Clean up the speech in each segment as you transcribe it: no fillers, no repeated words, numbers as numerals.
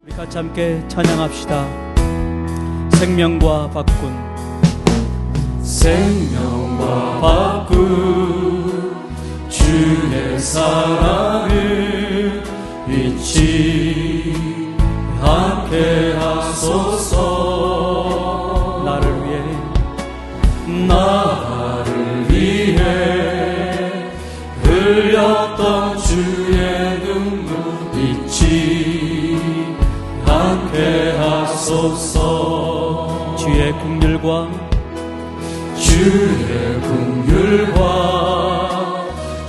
우리 같이 함께 찬양합시다. 생명과 바꾼, 생명과 바꾼 주의 사랑을 잊지 않게 하소서. 나를 위해 흘렸던 주의 눈물 잊지 않게 하소서. 주의 긍휼과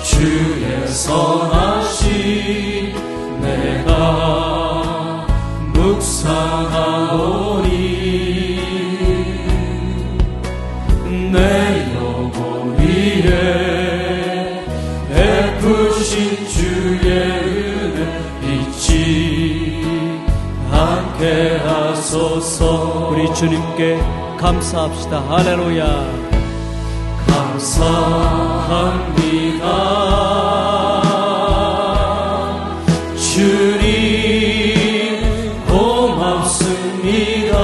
주의 선하심 내가 묵상하오니 내 영혼 위에 베푸신 주의 은혜 잊지 않게 하소서. 우리 주님께 감사합시다. 할렐루야. 감사합니다. 주님 고맙습니다.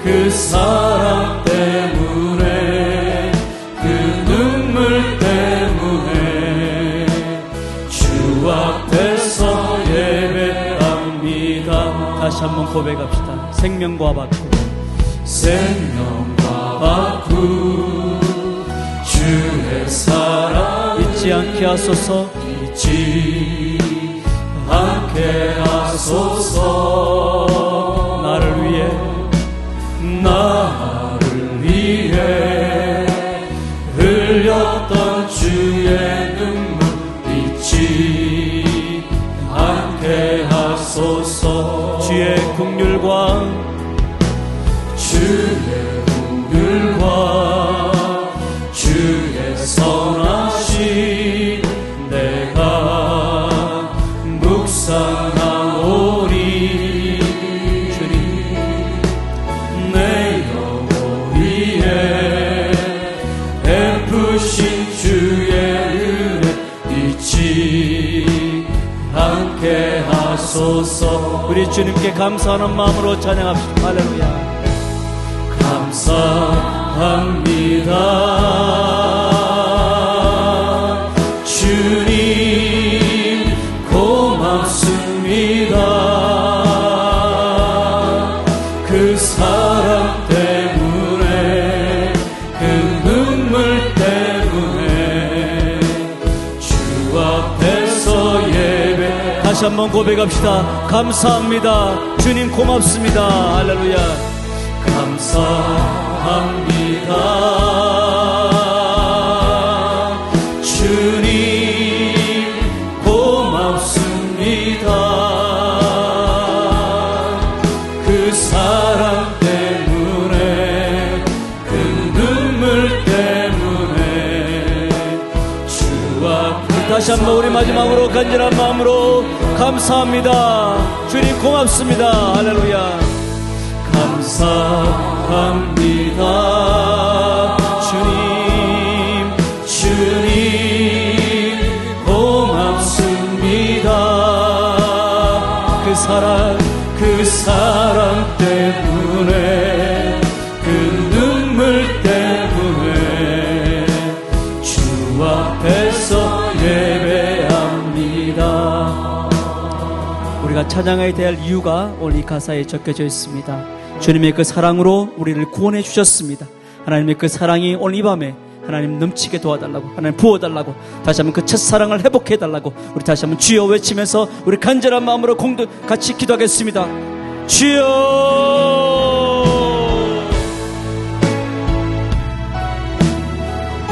그 사랑 때문에 그 눈물 때문에 주 앞에서 예배합니다. 다시 한번 고백합시다. 생명과 바꾼, 생명과 바꾼 주의 사랑 잊지 않게 하소서. 잊지 않게 하소서. 나를 위해 흘렸던 주의 눈물 잊지 않게 하소서. 주의 긍휼과 주의 선하심 내가 묵상하오니 내 영혼 위에 베푸신 주의 은혜 잊지 않게 하소서. 우리 주님께 감사하는 마음으로 찬양합시다. 할렐루야. 감사합니다. 주님 고맙습니다. 그 사랑 때문에 그 눈물 때문에 주 앞에서 예배. 다시 한번 고백합시다. 감사합니다. 주님 고맙습니다. 할렐루야. 감사합니다. 주님 고맙습니다. 그 사랑 때문에 그 눈물 때문에 주 앞에. 다시 한번 우리 마지막으로 간절한 마음으로 감사합니다. 주님 고맙습니다. 할렐루야. 감사합니다. 주님 고맙습니다. 그 사랑 때문에 그 눈물 때문에 주 앞에서 예배합니다. 우리가 찬양해야 될 이유가 오늘 이 가사에 적혀져 있습니다. 주님의 그 사랑으로 우리를 구원해 주셨습니다. 하나님의 그 사랑이 오늘 이 밤에 하나님 넘치게 도와달라고, 하나님 부어달라고, 다시 한번 그 첫사랑을 회복해달라고 우리 다시 한번 주여 외치면서 우리 간절한 마음으로 같이 기도하겠습니다. 주여.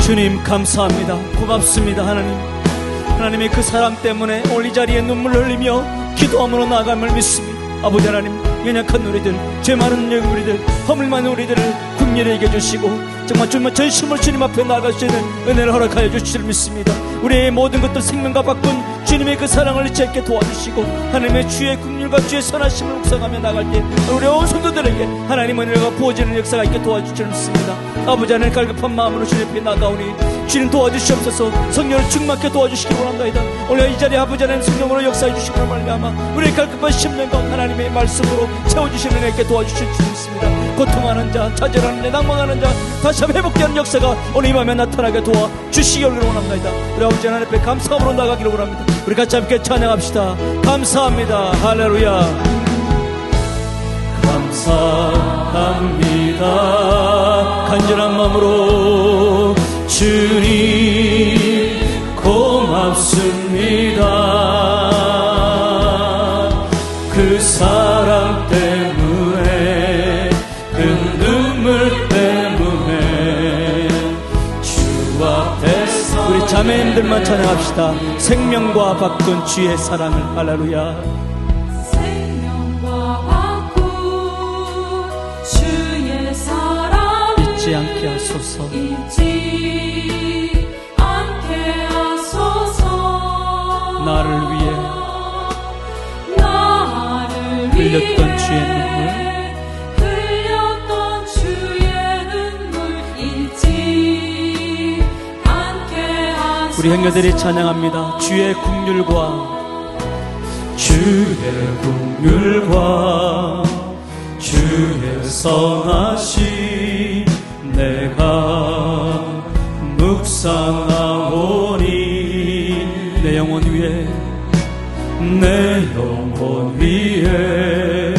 주님 감사합니다. 고맙습니다. 하나님의 그 사랑 때문에 오늘 이 자리에 눈물을 흘리며 기도함으로 나아감을 믿습니다. 아버지 하나님, 연약한 우리들, 죄 많은 우리들, 허물 많은 우리들을 승리를 이겨주시고 정말 주님의 전심을 주님 앞에 나아갈 수 있는 은혜를 허락하여 주실 줄 믿습니다. 우리의 모든 것들 생명과 바꾼 주님의 그 사랑을 잊지 않게 도와주시고 하나님의 주의 국률과 주의 선하심을 묵상하며 나갈 때 우리 온 성도들에게 하나님의 은혜가 부어지는 역사가 있게 도와주실 줄 믿습니다. 아버지 하나님 갈급한 마음으로 주님 앞에 나가오니 주님 도와주시옵소서. 성령을 충만케 도와주시기 원합니다. 오늘 이 자리에 아버지 하나님 성령으로 역사해 주시기를 말미암아 우리의 갈급한 심령과 하나님의 말씀으로 채워주시는 은혜께 도와주실 줄 믿습니다. 고통하는 자, 좌절하는 자, 낭망하는 자 다시 한번 회복되는 역사가 오늘 이 밤에 나타나게 도와주시기를 원합니다. 우리 아버지 하나님 앞에 감사함으로 나가기를 원합니다. 우리 같이 함께 찬양합시다. 감사합니다. 할렐루야. 감사합니다. 간절한 마음으로 주님 고맙습니다. 그 사랑 때문에 그 눈물 때문에 주 앞에서 우리 자매님들만 찬양합시다. 생명과 바꾼 주의 사랑을. 할렐루야. 잊지 않게 하소서. 잊지 않게 하소서. 나를 위해 흘렸던 주의 눈물, 흘렸던 주의 눈물 잊지 않게 하소서. 우리 형제들이 찬양합니다. 주의 국률과 주의 선하심 내가 묵상하오니 내 영혼 위에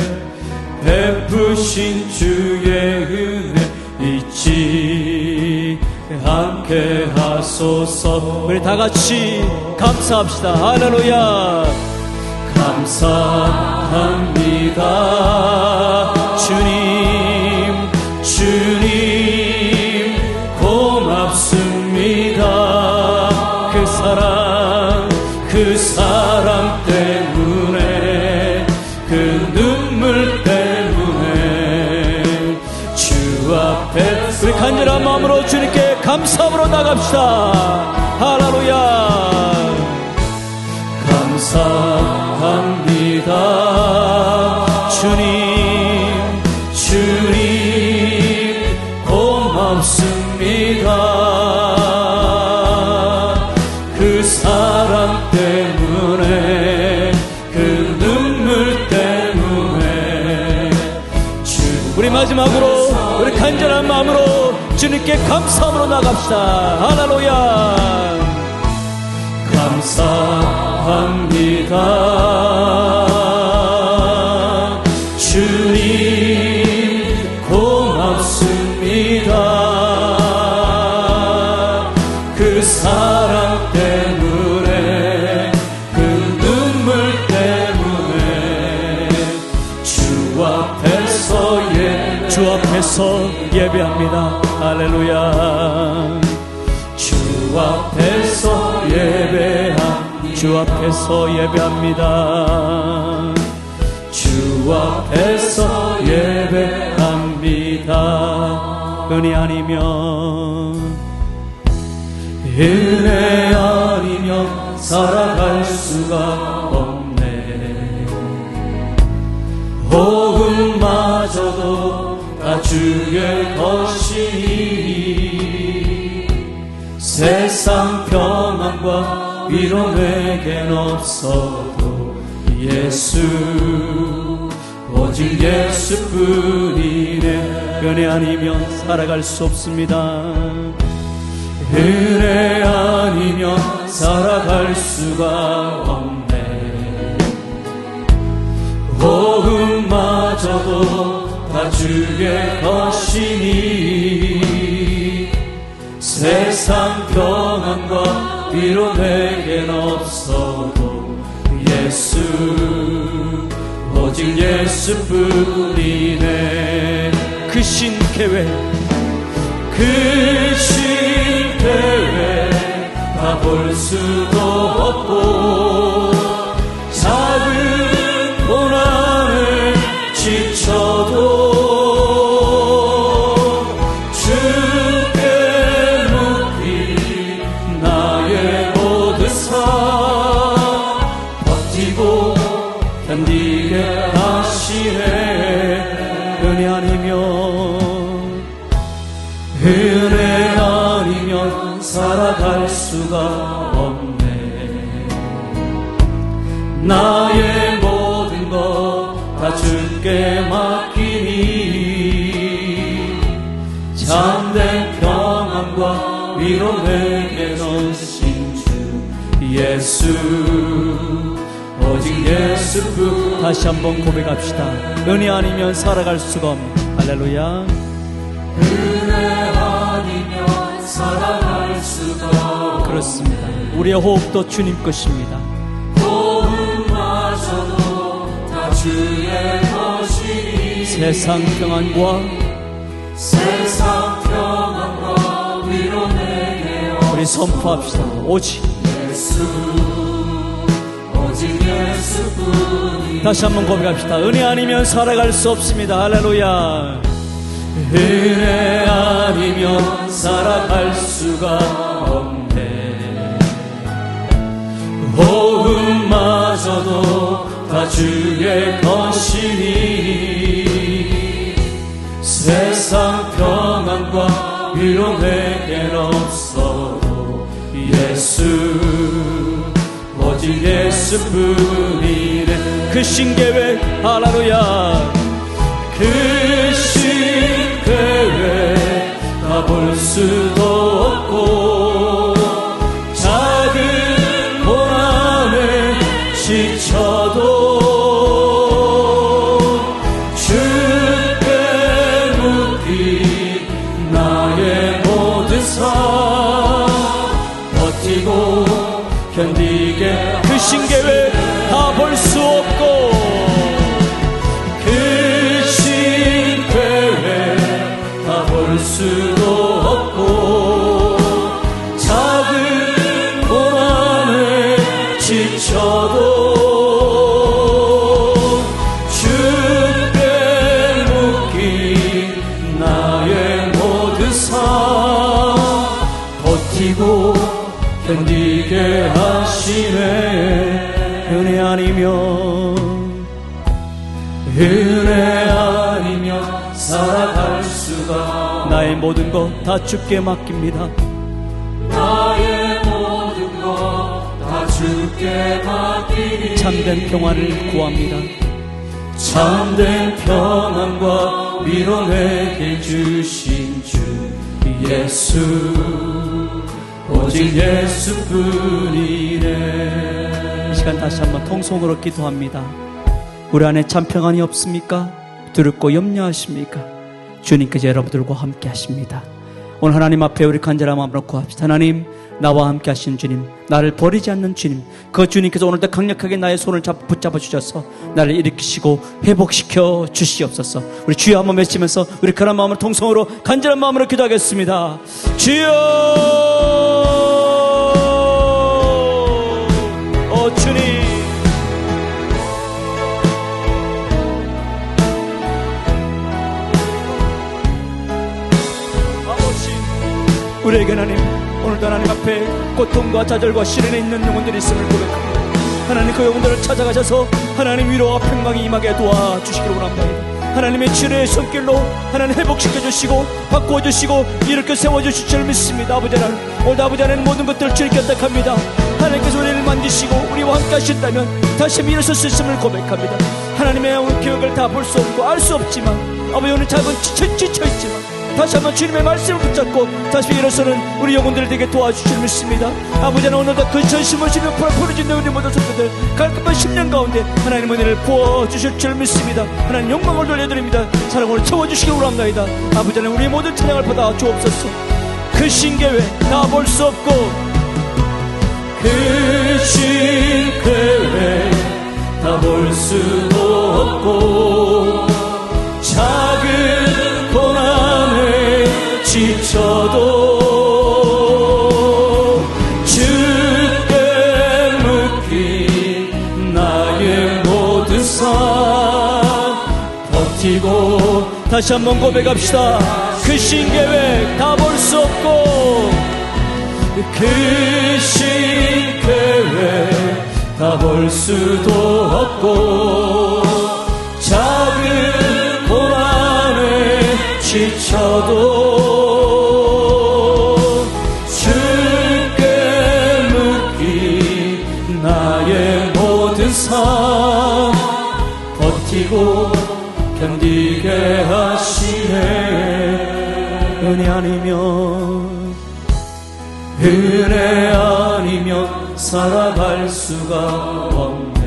베푸신 주의 은혜 잊지 않게 하소서. 우리 다같이 감사합시다. 할렐루야. 감사합니다. 주님 고맙습니다. 그 사랑 때문에 그 눈물 때문에 주 앞에 우리 간절한 마음으로 주님께 감사함으로 나갑시다. 할렐루야. 감사합니다. 주님 고맙습니다. 그 사랑 때문에 그 눈물 때문에 우리 마지막으로 우리 간절한 마음으로 주님께 감사함으로 나갑시다. 할렐루야. 감사합니다. 주님 고맙습니다. 그 사랑 때문에 그 눈물 때문에 주 앞에서 예배합니다. 할렐루야. 주 앞에서 예배합니다. 주 앞에서 예배합니다. 은혜 아니면 살아갈 수가 없네. 호흡마저도 다 주의 것이니 세상 평안과 위로 내겐 없어도 오직 예수뿐이네. 은혜 아니면 살아갈 수 없습니다. 은혜 아니면 살아갈 수가 없네. 호흡마저도 다 주의 것이니 세상 평안과 위로 내겐 없어도 오직 예수뿐이네. 그 신계획 다 볼 수도 없고 작은 고난을 지쳐도 없네. 나의 모든 것 다 주께 맡기니 참된 평안과 위로 내게 주신 주 예수, 오직 예수뿐. 다시 한번 고백합시다. 은혜 아니면 살아갈 수가 없는. 할렐루야. 은혜 아니면 살아갈 수가 없네. 그렇습니다. 우리의 호흡도 주님 것입니다. 호흡마저도 다 주의 것이니 세상 평안과 위로 내게 우리 선포합시다. 오직 오직 예수뿐. 다시 한번 고백합시다. 은혜 아니면 살아갈 수 없습니다. 할렐루야. 은혜 아니면 살아갈 수가 없네. 호흡마저도 다 주의 것이니 세상 평안과 위로 내겐 없어도 예수, 오직 예수뿐이네. 그 신계획 할렐루야. 그 신계획 다 볼 수도 없고 작은 고난에 지쳐도 주께 묻기 나의 모든 삶 버티고 견디게. 그 신계획 다 볼 수 없고 그 신계획 다 볼 수도 없고 작은 고난에 지쳐도 주께 묻기 나의 모든 삶 버티고 견디게 하시네. 은혜 아니면 은혜 아니면 살아갈 수가. 나의 모든 것 다 주께 맡깁니다. 나의 모든 것 다 주께 맡기니 참된 평안을 구합니다. 참된 평안과 위로 내게 주신 주 예수, 오직 예수뿐이네. 이 시간 다시 한번 통성으로 기도합니다. 우리 안에 참 평안이 없습니까? 두렵고 염려하십니까? 주님께서 여러분들과 함께 하십니다. 오늘 하나님 앞에 우리 간절한 마음으로 구합시다. 하나님, 나와 함께 하신 주님, 나를 버리지 않는 주님, 그 주님께서 오늘도 강력하게 나의 손을 붙잡아 주셔서 나를 일으키시고 회복시켜 주시옵소서. 우리 주여 한번 외치면서 우리 그런 마음으로 통성으로 간절한 마음으로 기도하겠습니다. 주여, 주님, 우리에게 하나님, 오늘도 하나님 앞에 고통과 좌절과 시련에 있는 영혼들이 있음을 고백합니다. 하나님, 그 영혼들을 찾아가셔서 하나님 위로와 평강이 임하게 도와주시기를 원합니다. 하나님의 치료의 손길로 하나님 회복시켜주시고 바꾸어주시고 이렇게 세워주실 줄 믿습니다. 아버지 하나님, 오늘 아버지 하나님 모든 것들을 주님께 부탁합니다. 하나님께서 우리를 만지시고 우리와 함께 하신다면 다시 한번 일어설 수 있음을 고백합니다. 하나님의 오늘 계획을 다 볼 수 없고 알 수 없지만 아버지, 오늘 작은 지쳐있지만 다시 한번 주님의 말씀을 붙잡고 다시 일어서는 우리 영혼들을 되게 도와주실 믿습니다. 아버지 하나님, 오늘도 그 전심을 지며 부르짖는 우리 모든 성도들 깔끔한 10년 가운데 하나님 은혜를 부어주실 줄 믿습니다. 하나님 영광을 돌려드립니다. 사랑으로 채워주시기 원합니다. 아버지 하나님, 우리의 모든 찬양을 받아 주옵소서. 그 신계획 다 볼 수 없고 그 신계획 다 볼 수도 없고 작은 고난에 지쳐도 주께 묻기 나의 모든 삶 버티고. 다시 한번 고백합시다. 그 신계획 다 볼 수 없고 그 신계획 다 볼 수도 없고 작은 고난에 지쳐도 주께 은혜 아니면 은혜 아니면 살아갈 수가 없네.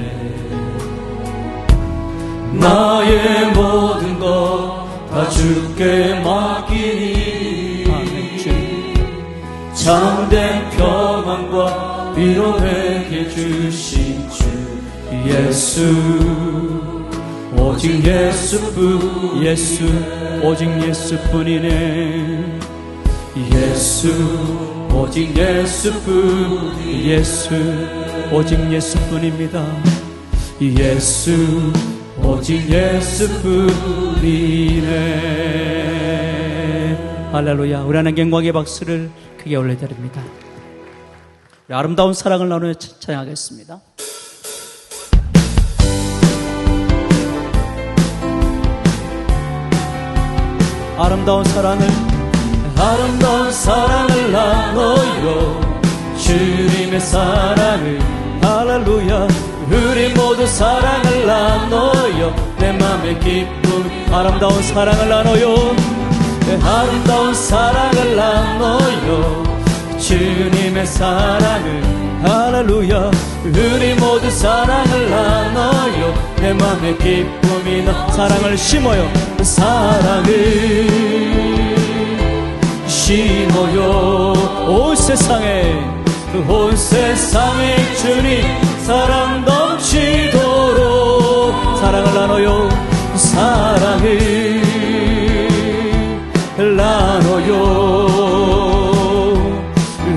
나의 모든 것 다 주께 맡기니 참된 평안과 위로 내게 주신 주 예수, 오직 예수뿐, 예수, 오직 예수뿐이네. 예수, 오직 예수뿐, 예수, 오직 예수뿐입니다. 예수, 오직 예수뿐이네. 할렐루야. 우리 하나님 영광의 박수를 크게 올려드립니다. 우리 아름다운 사랑을 나누어 찬양하겠습니다. 아름다운 사랑을 나눠요. 주님의 사랑을, 할렐루야. 우리 모두 사랑을 나눠요. 내 맘의 기쁨, 아름다운 사랑을 나눠요. 아름다운 사랑을 나눠요. 주님의 사랑을, 할렐루야. 우리 모두 사랑을 나눠요. 내 맘의 기쁨이 너 사랑을 심어요. 사랑을 심어요. 온 세상에 주님 사랑 넘치도록 사랑을 나눠요. 사랑을 나눠요.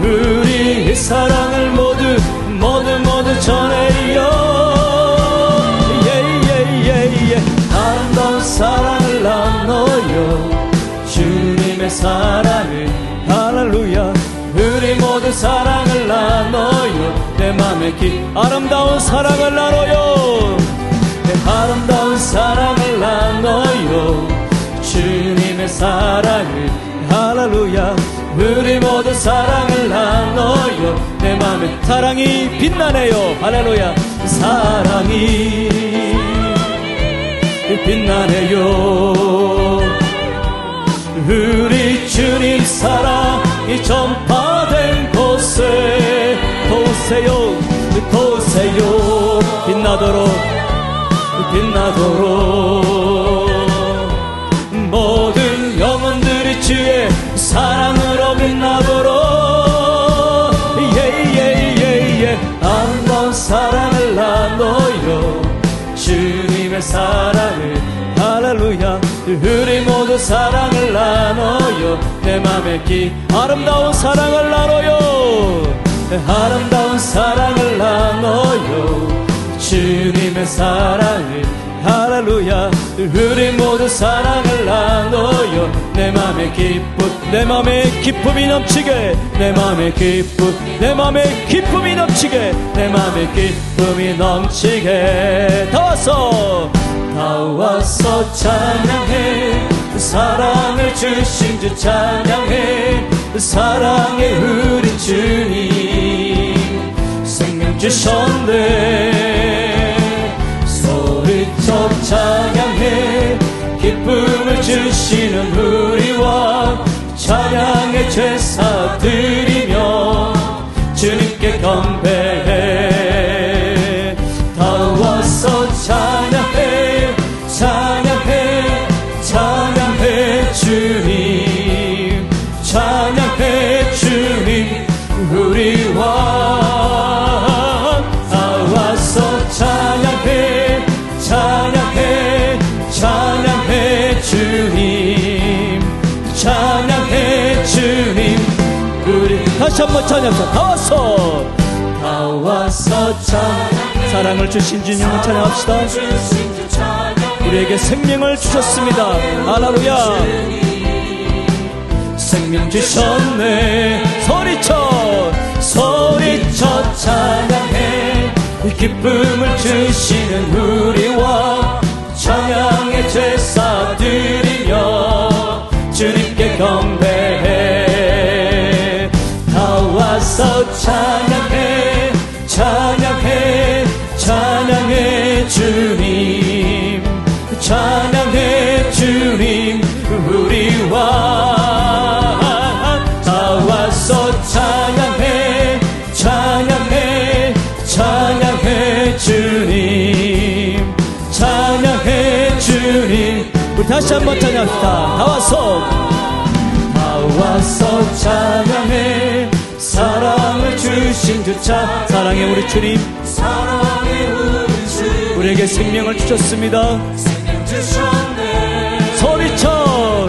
우리 사랑을 모두 전해요. 예예예예. 아름다운 사랑을 나눠요. 주님의 사랑을, 할렐루야. 우리 모두 사랑을 나눠요. 내 맘의 아름다운 사랑을 나눠요. 아름다운 사랑을 나눠요. 주님의 사랑을, 할렐루야. 우리 모두 사랑을 나눠요. 내 맘에 사랑이 빛나네요. 할렐루야. 사랑이 빛나네요. 우리 주님 사랑이 전파된 곳에 도세요. 빛나도록 모든 영혼들이 주의 사랑으로 빛나도록 예예예예. 아름다운 사랑을 나눠요. 주님의 사랑을, 할렐루야. 우리 모두 사랑을 나눠요. 내 맘에 아름다운 사랑을 나눠요. 아름다운 사랑을 나눠요. 주님의 사랑을, 할렐루야. 우리 모두 사랑을 나눠요. 내 맘의 기쁨이 넘치게, 내 맘의 기쁨이 넘치게. 다 와서 찬양해. 사랑을 주신 주 찬양해. 사랑해 우리 주님 생명 주셨네. 소리쳐 찬양해. 기쁨을 주시는 우리와 찬양의 제사 드리며 주님께 경배해. 다 와서 찬양해. 주님 찬양해. 주님 우리와 다 와서 찬양해. 주님 우리 다시 한번 찬양합시다. 다 와서 사랑을 주신 주님을 찬양합시다. 우리에게 생명을 주셨습니다. 할렐루야. 생명 주셨네. 소리쳐 찬양해. 기쁨을 주시는 우리와 찬양의 제사 드리며 주님께 경배해. 다 와서 찬양해. 주님 우리와 다시 한번 찬양합시다. 다 와서 찬양해 사랑을 주신 주 사랑해 우리 주님, 사랑해 우리 주 우리에게 생명을 주셨습니다. 생명 주셨네. 소리쳐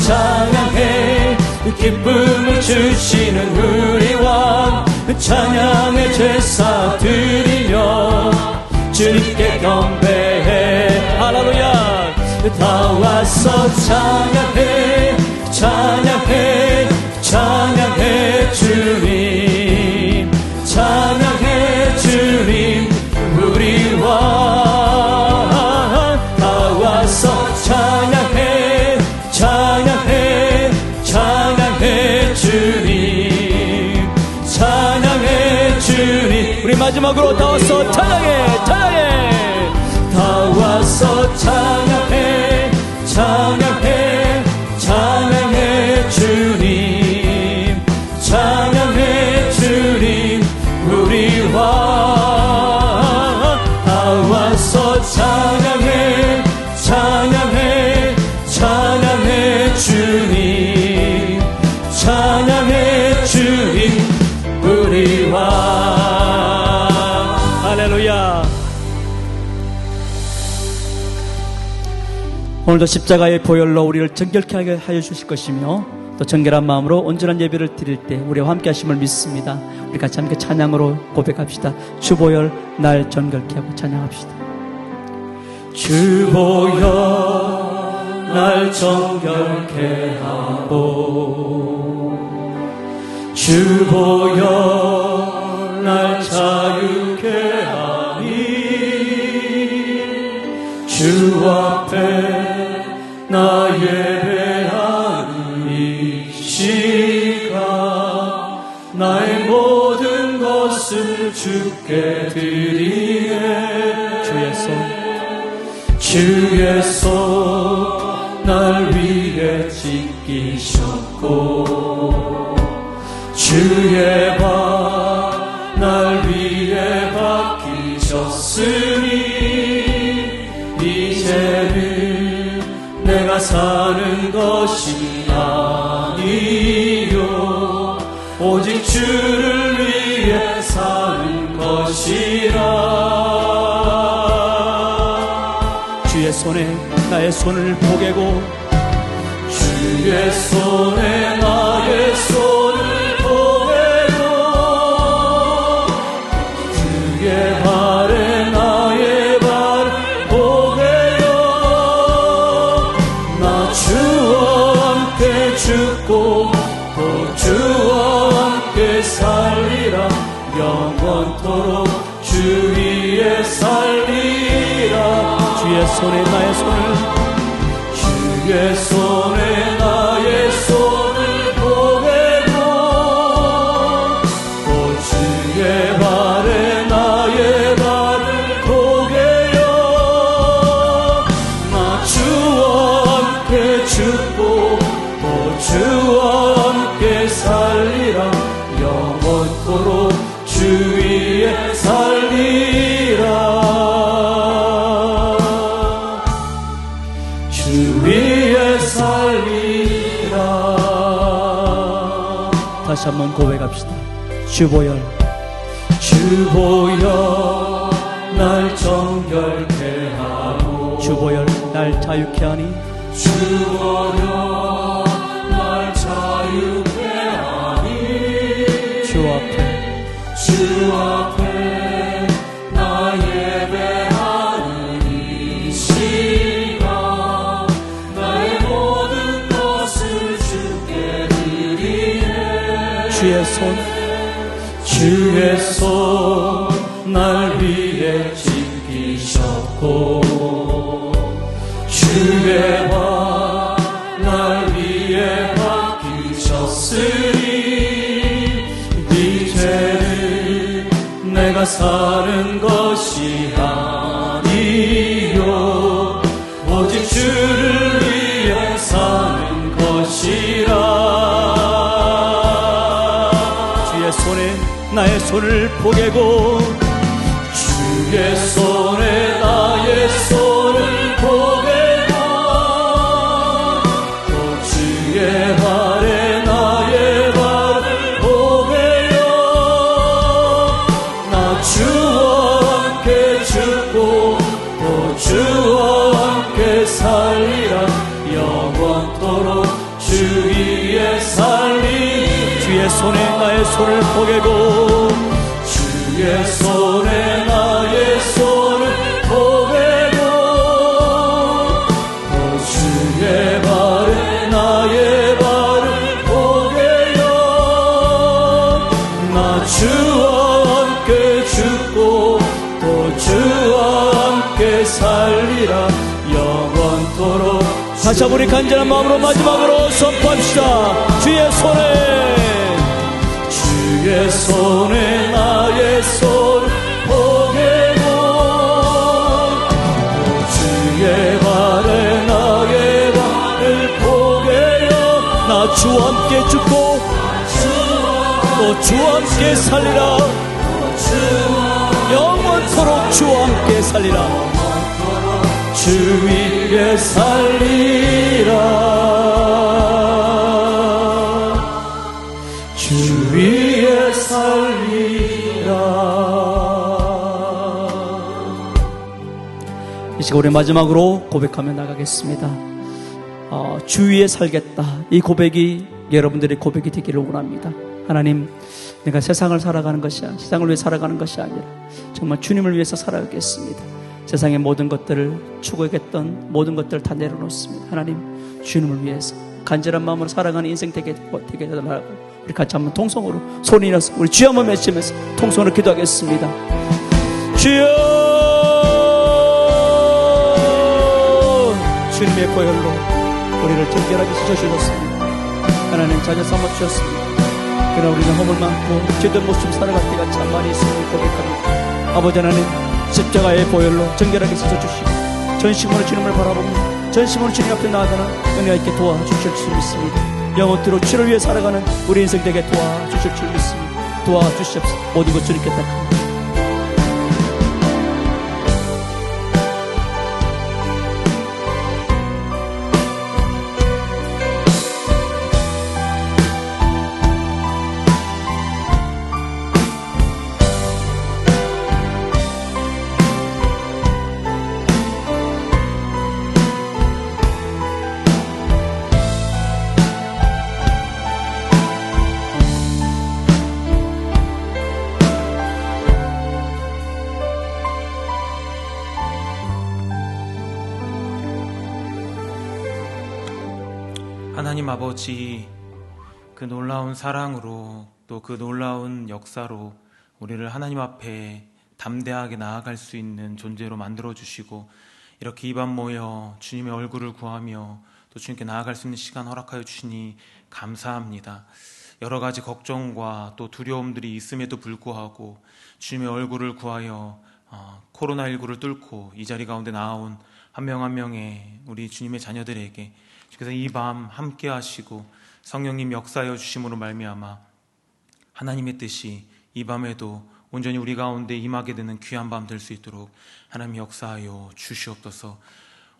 찬양해 기쁨을 주시는 우리 왕 찬양의 제사 드리며 주님께 경배해. 할렐루야. 다 와서 찬양해 주님 찬양해 주님 우리 왕. 다 와서 찬양해 주님 찬양해 주님. 우리 마지막으로 다 와서 찬양해. 다 와서 찬양해 주님 찬양해 주님 우리 왕. 다 와서 찬양해 주님 찬양해 주님 우리 왕. 할렐루야. 오늘도 십자가의 보혈로 우리를 정결케 하게 하여 주실 것이며 또 정결한 마음으로 온전한 예배를 드릴 때 우리와 함께 하심을 믿습니다. 우리 같이 함께 찬양으로 고백합시다. 주 보혈 날 정결케 하고 찬양합시다. 주 보혈 날 정결케 하고 주 보혈 날 자유케 하니 주 앞에 나 예배하는 이 시간 나의 모든 것을 주께 드리네. 주의 손 날 위에 지키셨고 주의 발 날 위에 박히셨으니 이제는 내가 사는 것이 아니요 오직 주를 위해 사는 것이라. 주의 손에 나의 손을 포개고 주의 손에 나의 손을 포개고 주의 발에 나의 발을 포개요. 나 주와 함께 죽고 또 주와 함께 살리라. 영원토록 주 위에 살리라. 주의 손에 나의 손을 주의 손에 나의 손을 포개고 또 주의 발에 나의 발을 포개요. 나 주와 함께 죽고 또 주와 함께 살리라. 영원토록 주 위에 살리라. 주 위에 살리라. 다시 한번 고백합시다. 주 보혈 날 정결케 하고 주 보혈 날 자유케 하니 주 보혈 날 자유케 하니 주 앞에 나 예배하는 이 시간 나의 모든 것을 주께 드리네. 주의 손 날 위에 지키셨고 주의 발 날 위에 박히셨으니 이제는 내가 사는 것이 아니요 오직 주를 위해 사는 것이라. 주의 손에 나의 손을 포개고 주의 손에 나의 손을 포개고 주와 함께 죽고 또 주와 함께 살리라. 영원토록 주 위에 살리. 주의 손에 나의 손을 포개고 주의 손에 나의 손을 포개고 또 주의 발에 나의 발을 포개요. 나 주와 함께 죽고 또 주와 함께 살리라. 영원토록. 다시 한번 우리 간절한 마음으로 마지막으로 선포합시다. 주의 손에 나의 손을 포개고 또 주의 발에 나의 발을 포개요. 나 주와 함께 죽고 또 주와 함께 살리라. 영원토록 주와 함께 살리라. 주 위에 살리라. 주 위에 살리라. 이 시간 우리 마지막으로 고백하며 나가겠습니다. 주 위에 살겠다. 이 고백이 여러분들의 고백이 되기를 원합니다. 하나님, 내가 세상을 살아가는 것이 아니라, 세상을 위해 살아가는 것이 아니라 정말 주님을 위해서 살아가겠습니다. 세상의 모든 것들을 추구했던 모든 것들을 다 내려놓습니다. 하나님, 주님을 위해서 간절한 마음으로 살아가는 인생 되게 해달라고 우리 같이 한번 통성으로 소리 내서 우리 주여 한번 외치면서 통성으로 기도하겠습니다. 주여, 주님의 보혈로 우리를 정결하게 씻어주셨습니다. 하나님, 자녀 삼아주셨습니다. 그러나 우리는 허물 많고 죄된 모습 살아갈 때가 참 많이 있음을 고백합니다. 아버지 하나님, 십자가의 보혈로 정결하게 씻어주시고 전심으로 주님을 바라보며 전심으로 주님 앞에 나아가는 은혜가 있게 도와주실 줄 믿습니다. 영원토록 주를 위해 살아가는 우리 인생 되게 도와주실 줄 믿습니다. 도와주시옵소서. 모든 것 주님께 닦습니다. 하나님 아버지, 그 놀라운 사랑으로 또 그 놀라운 역사로 우리를 하나님 앞에 담대하게 나아갈 수 있는 존재로 만들어주시고 이렇게 이 밤 모여 주님의 얼굴을 구하며 또 주님께 나아갈 수 있는 시간 허락하여 주시니 감사합니다. 여러 가지 걱정과 또 두려움들이 있음에도 불구하고 주님의 얼굴을 구하여 코로나19를 뚫고 이 자리 가운데 나아온 한 명 한 명의 우리 주님의 자녀들에게 주께서 이 밤 함께 하시고 성령님 역사하여 주심으로 말미암아 하나님의 뜻이 이 밤에도 온전히 우리 가운데 임하게 되는 귀한 밤 될 수 있도록 하나님 역사하여 주시옵소서.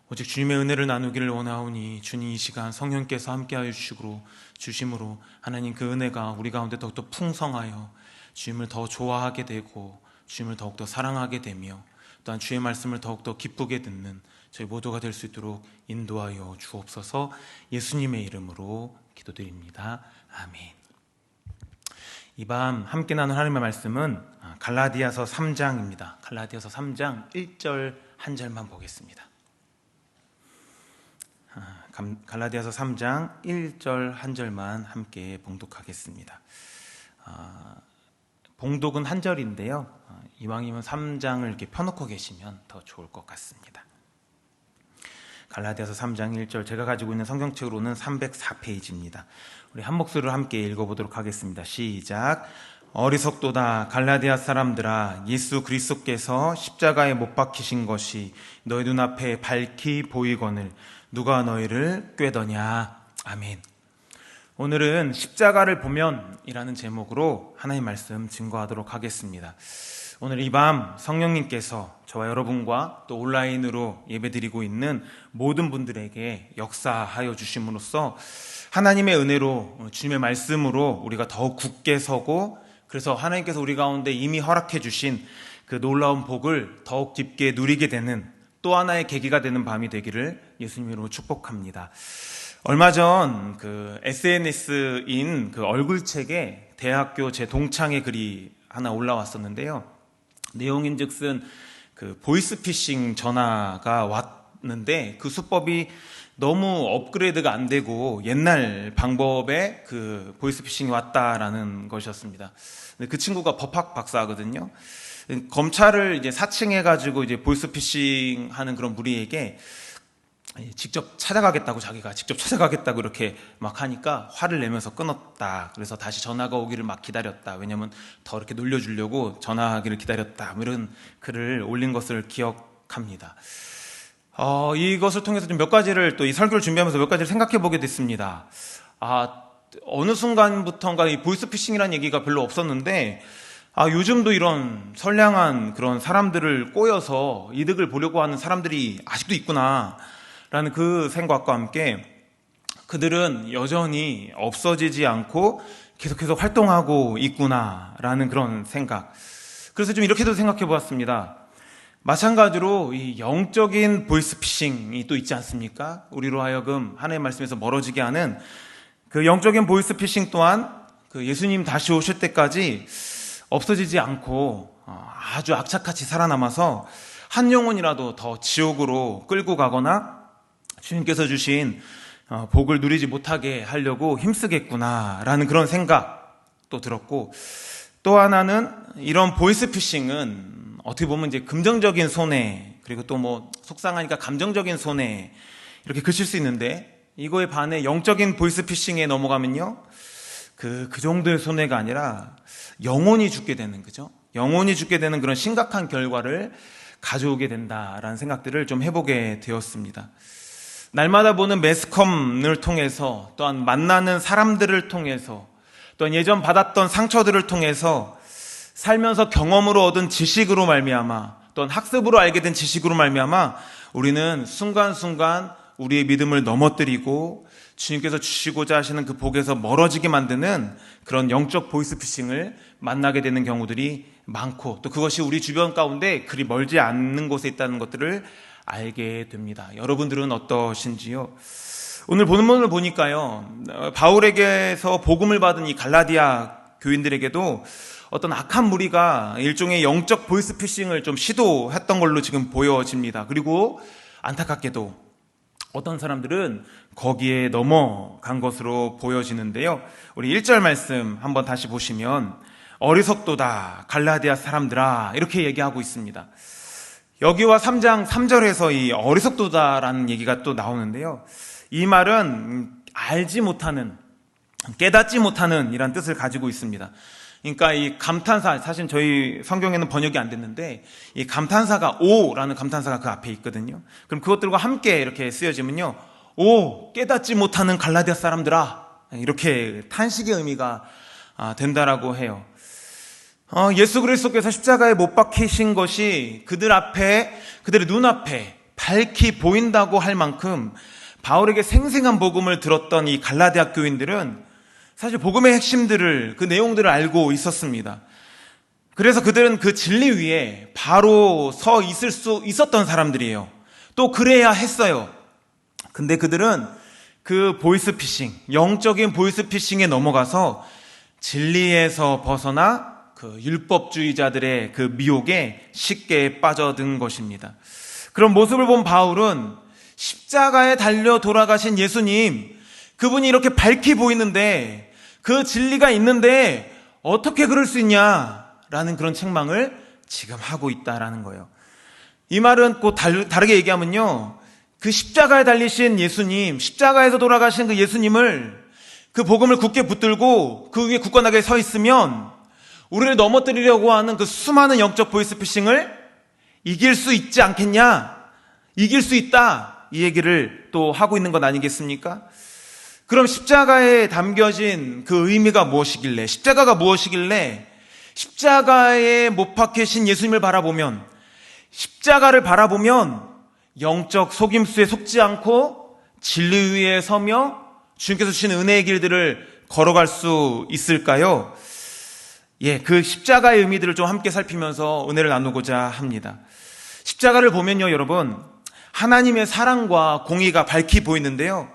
오직 주님의 은혜를 나누기를 원하오니 주님 이 시간 성령께서 함께하여 주심으로 하나님 그 은혜가 우리 가운데 더욱더 풍성하여 주님을 더 좋아하게 되고 주님을 더욱더 사랑하게 되며 또한 주의 말씀을 더욱더 기쁘게 듣는 저희 모두가 될 수 있도록 인도하여 주옵소서. 예수님의 이름으로 기도드립니다. 아멘. 이 밤 함께 나눈 하나님의 말씀은 갈라디아서 3장입니다. 갈라디아서 3장 1절 한 절만 보겠습니다. 갈라디아서 3장 1절 한 절만 함께 봉독하겠습니다. 봉독은 한 절인데요. 이왕이면 3장을 이렇게 펴놓고 계시면 더 좋을 것 같습니다. 갈라디아서 3장 1절, 제가 가지고 있는 성경책으로는 304페이지입니다. 우리 한 목소리로 함께 읽어보도록 하겠습니다. 시작. 어리석도다 갈라디아 사람들아, 예수 그리스도께서 십자가에 못 박히신 것이 너희 눈앞에 밝히 보이거늘 누가 너희를 꾀더냐. 아멘. 오늘은 십자가를 보면 이라는 제목으로 하나님의 말씀 증거하도록 하겠습니다. 오늘 이 밤 성령님께서 저와 여러분과 또 온라인으로 예배드리고 있는 모든 분들에게 역사하여 주심으로써 하나님의 은혜로 주님의 말씀으로 우리가 더욱 굳게 서고 그래서 하나님께서 우리 가운데 이미 허락해 주신 그 놀라운 복을 더욱 깊게 누리게 되는 또 하나의 계기가 되는 밤이 되기를 예수님으로 축복합니다. 얼마 전 그 SNS인 그 얼굴책에 대학교 제 동창의 글이 하나 올라왔었는데요. 내용인즉슨 그 보이스피싱 전화가 왔는데 그 수법이 너무 업그레이드가 안 되고 옛날 방법의 그 보이스피싱이 왔다라는 것이었습니다. 근데 그 친구가 법학 박사거든요. 검찰을 이제 사칭해가지고 이제 보이스피싱 하는 그런 무리에게 직접 찾아가겠다고, 자기가 직접 찾아가겠다고 이렇게 막 하니까 화를 내면서 끊었다. 그래서 다시 전화가 오기를 막 기다렸다. 왜냐면 더 이렇게 놀려주려고 전화하기를 기다렸다. 뭐 이런 글을 올린 것을 기억합니다. 이것을 통해서 좀 몇 가지를, 또 이 설교를 준비하면서 몇 가지를 생각해 보게 됐습니다. 어느 순간부터인가 이 보이스피싱이라는 얘기가 별로 없었는데, 요즘도 이런 선량한 그런 사람들을 꼬여서 이득을 보려고 하는 사람들이 아직도 있구나 라는 그 생각과 함께 그들은 여전히 없어지지 않고 계속해서 활동하고 있구나 라는 그런 생각. 그래서 좀 이렇게도 생각해 보았습니다. 마찬가지로 이 영적인 보이스피싱이 또 있지 않습니까? 우리로 하여금 하나님의 말씀에서 멀어지게 하는 그 영적인 보이스피싱 또한 그 예수님 다시 오실 때까지 없어지지 않고 아주 악착같이 살아남아서 한 영혼이라도 더 지옥으로 끌고 가거나 주님께서 주신 복을 누리지 못하게 하려고 힘쓰겠구나라는 그런 생각도 들었고, 또 하나는 이런 보이스피싱은 어떻게 보면 이제 금전적인 손해, 그리고 또 뭐 속상하니까 감정적인 손해 이렇게 그칠 수 있는데, 이거에 반해 영적인 보이스피싱에 넘어가면요 그 정도의 손해가 아니라 영혼이 죽게 되는, 그죠? 영혼이 죽게 되는 그런 심각한 결과를 가져오게 된다라는 생각들을 좀 해보게 되었습니다. 날마다 보는 매스컴을 통해서, 또한 만나는 사람들을 통해서, 또한 예전 받았던 상처들을 통해서 살면서 경험으로 얻은 지식으로 말미암아, 또한 학습으로 알게 된 지식으로 말미암아 우리는 순간순간 우리의 믿음을 넘어뜨리고 주님께서 주시고자 하시는 그 복에서 멀어지게 만드는 그런 영적 보이스피싱을 만나게 되는 경우들이 많고, 또 그것이 우리 주변 가운데 그리 멀지 않는 곳에 있다는 것들을 알게 됩니다. 여러분들은 어떠신지요? 오늘 본문을 보니까요, 바울에게서 복음을 받은 이 갈라디아 교인들에게도 어떤 악한 무리가 일종의 영적 보이스피싱을 좀 시도했던 걸로 지금 보여집니다. 그리고 안타깝게도 어떤 사람들은 거기에 넘어간 것으로 보여지는데요. 우리 1절 말씀 한번 다시 보시면 어리석도다 갈라디아 사람들아 이렇게 얘기하고 있습니다. 여기와 3장 3절에서 이 어리석도다라는 얘기가 또 나오는데요. 이 말은 알지 못하는, 깨닫지 못하는 이란 뜻을 가지고 있습니다. 그러니까 이 감탄사, 사실 저희 성경에는 번역이 안 됐는데 이 감탄사가 오라는 감탄사가 그 앞에 있거든요. 그럼 그것들과 함께 이렇게 쓰여지면요, 오 깨닫지 못하는 갈라디아 사람들아, 이렇게 탄식의 의미가 된다라고 해요. 예수 그리스도께서 십자가에 못 박히신 것이 그들 앞에, 그들의 눈앞에 밝히 보인다고 할 만큼 바울에게 생생한 복음을 들었던 이 갈라디아 교인들은 사실 복음의 핵심들을, 그 내용들을 알고 있었습니다. 그래서 그들은 그 진리 위에 바로 서 있을 수 있었던 사람들이에요. 또 그래야 했어요. 근데 그들은 그 보이스피싱, 영적인 보이스피싱에 넘어가서 진리에서 벗어나 그 율법주의자들의 그 미혹에 쉽게 빠져든 것입니다. 그런 모습을 본 바울은 십자가에 달려 돌아가신 예수님, 그분이 이렇게 밝히 보이는데, 그 진리가 있는데 어떻게 그럴 수 있냐라는 그런 책망을 지금 하고 있다라는 거예요. 이 말은 꼭 다르게 얘기하면요, 그 십자가에 달리신 예수님, 십자가에서 돌아가신 그 예수님을, 그 복음을 굳게 붙들고 그 위에 굳건하게 서 있으면 우리를 넘어뜨리려고 하는 그 수많은 영적 보이스피싱을 이길 수 있지 않겠냐, 이길 수 있다, 이 얘기를 또 하고 있는 것 아니겠습니까? 그럼 십자가에 담겨진 그 의미가 무엇이길래, 십자가가 무엇이길래 십자가에 못 박히신 예수님을 바라보면, 십자가를 바라보면 영적 속임수에 속지 않고 진리 위에 서며 주님께서 주신 은혜의 길들을 걸어갈 수 있을까요? 그 십자가의 의미들을 좀 함께 살피면서 은혜를 나누고자 합니다. 십자가를 보면요, 여러분, 하나님의 사랑과 공의가 밝히 보이는데요.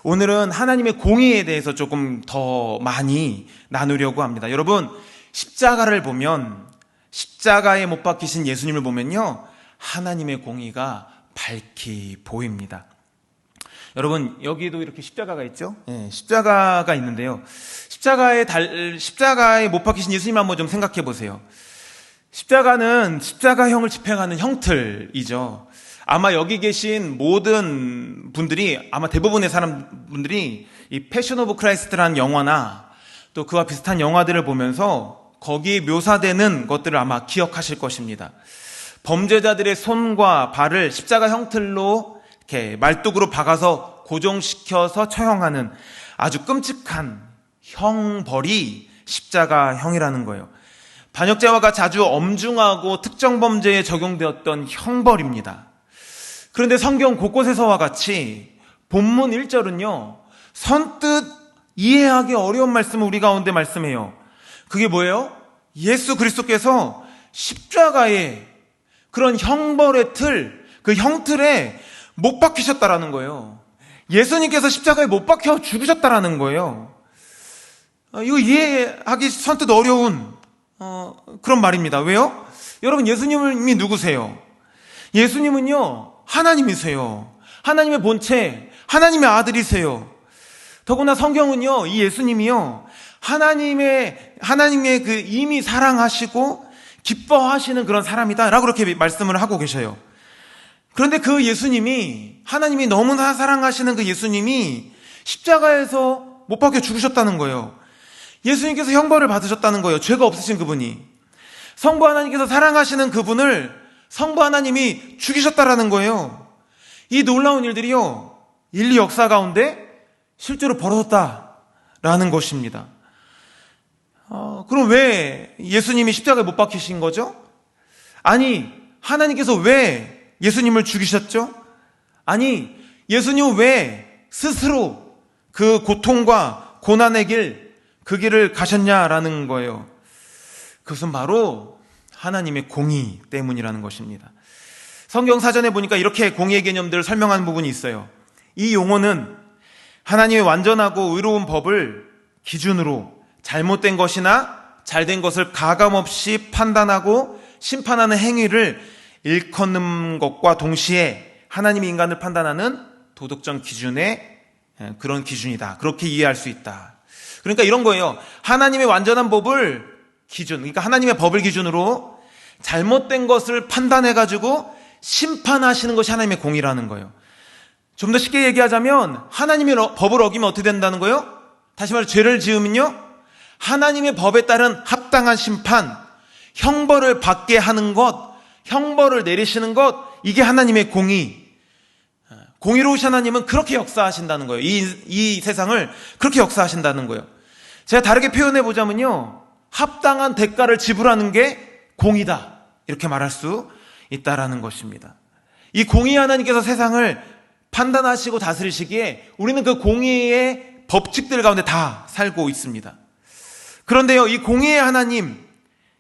오늘은 하나님의 공의에 대해서 조금 더 많이 나누려고 합니다. 여러분, 십자가를 보면, 십자가에 못 박히신 예수님을 보면요, 하나님의 공의가 밝히 보입니다. 여러분, 여기도 이렇게 십자가가 있죠? 십자가가 있는데요. 십자가에 못 박히신 예수님 한번 좀 생각해 보세요. 십자가는 십자가형을 집행하는 형틀이죠. 아마 여기 계신 모든 분들이, 아마 대부분의 사람분들이 이 패션 오브 크라이스트라는 영화나 또 그와 비슷한 영화들을 보면서 거기에 묘사되는 것들을 아마 기억하실 것입니다. 범죄자들의 손과 발을 십자가 형틀로 이렇게 말뚝으로 박아서 고정시켜서 처형하는 아주 끔찍한 형벌이 십자가형이라는 거예요. 반역죄와가 자주 엄중하고 특정 범죄에 적용되었던 형벌입니다. 그런데 성경 곳곳에서와 같이 본문 1절은요, 선뜻 이해하기 어려운 말씀을 우리 가운데 말씀해요. 그게 뭐예요? 예수 그리스도께서 십자가의 그런 형벌의 틀, 그 형틀에 못 박히셨다라는 거예요. 예수님께서 십자가에 못 박혀 죽으셨다라는 거예요. 이거 이해하기 선뜻 어려운 그런 말입니다. 왜요? 여러분, 예수님이 누구세요? 예수님은요, 하나님이세요. 하나님의 본체, 하나님의 아들이세요. 더구나 성경은요, 이 예수님이요, 하나님의 그 이미 사랑하시고 기뻐하시는 그런 사람이다라고 그렇게 말씀을 하고 계셔요. 그런데 그 예수님이, 하나님이 너무나 사랑하시는 그 예수님이 십자가에서 못 박혀 죽으셨다는 거예요. 예수님께서 형벌을 받으셨다는 거예요. 죄가 없으신 그분이. 성부 하나님께서 사랑하시는 그분을 성부 하나님이 죽이셨다라는 거예요. 이 놀라운 일들이요, 인류 역사 가운데 실제로 벌어졌다라는 것입니다. 그럼 왜 예수님이 십자가에 못 박히신 거죠? 아니, 하나님께서 왜 예수님을 죽이셨죠? 아니, 예수님은 왜 스스로 그 고통과 고난의 그 길을 가셨냐라는 거예요. 그것은 바로 하나님의 공의 때문이라는 것입니다. 성경 사전에 보니까 이렇게 공의의 개념들을 설명하는 부분이 있어요. 이 용어는 하나님의 완전하고 의로운 법을 기준으로 잘못된 것이나 잘된 것을 가감없이 판단하고 심판하는 행위를 일컫는 것과 동시에 하나님이 인간을 판단하는 도덕적 기준의 그런 기준이다. 그렇게 이해할 수 있다. 그러니까 이런 거예요. 하나님의 완전한 법을 기준, 그러니까 하나님의 법을 기준으로 잘못된 것을 판단해가지고 심판하시는 것이 하나님의 공의라는 거예요. 좀 더 쉽게 얘기하자면 하나님의 법을 어기면 어떻게 된다는 거예요? 다시 말해 죄를 지으면요, 하나님의 법에 따른 합당한 심판, 형벌을 받게 하는 것, 형벌을 내리시는 것, 이게 하나님의 공의. 공의로우신 하나님은 그렇게 역사하신다는 거예요. 이 세상을 그렇게 역사하신다는 거예요. 제가 다르게 표현해 보자면요, 합당한 대가를 지불하는 게 공의다, 이렇게 말할 수 있다라는 것입니다. 이 공의 하나님께서 세상을 판단하시고 다스리시기에 우리는 그 공의의 법칙들 가운데 다 살고 있습니다. 그런데요, 이 공의의 하나님,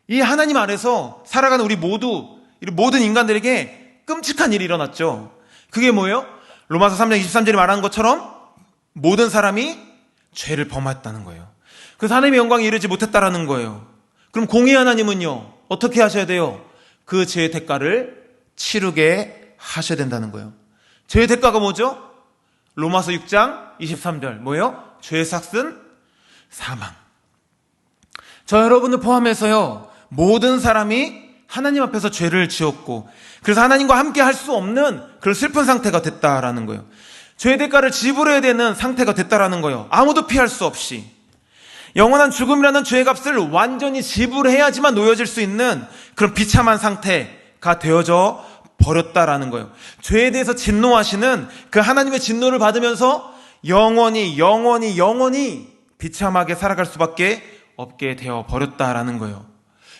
이 하나님 안에서 살아가는 우리 모든 인간들에게 끔찍한 일이 일어났죠. 그게 뭐예요? 로마서 3장 23절에 말하는 것처럼 모든 사람이 죄를 범했다는 거예요. 그래서 하나님의 영광에 이르지 못했다라는 거예요. 그럼 공의 하나님은요, 어떻게 하셔야 돼요? 그 죄의 대가를 치르게 하셔야 된다는 거예요. 죄의 대가가 뭐죠? 로마서 6장 23절 뭐예요? 죄의 삭은 사망. 저 여러분을 포함해서요, 모든 사람이 하나님 앞에서 죄를 지었고, 그래서 하나님과 함께 할 수 없는 그런 슬픈 상태가 됐다라는 거예요. 죄의 대가를 지불해야 되는 상태가 됐다라는 거예요. 아무도 피할 수 없이. 영원한 죽음이라는 죄의 값을 완전히 지불해야지만 놓여질 수 있는 그런 비참한 상태가 되어져 버렸다라는 거예요. 죄에 대해서 진노하시는 그 하나님의 진노를 받으면서 영원히 비참하게 살아갈 수밖에 없게 되어 버렸다라는 거예요.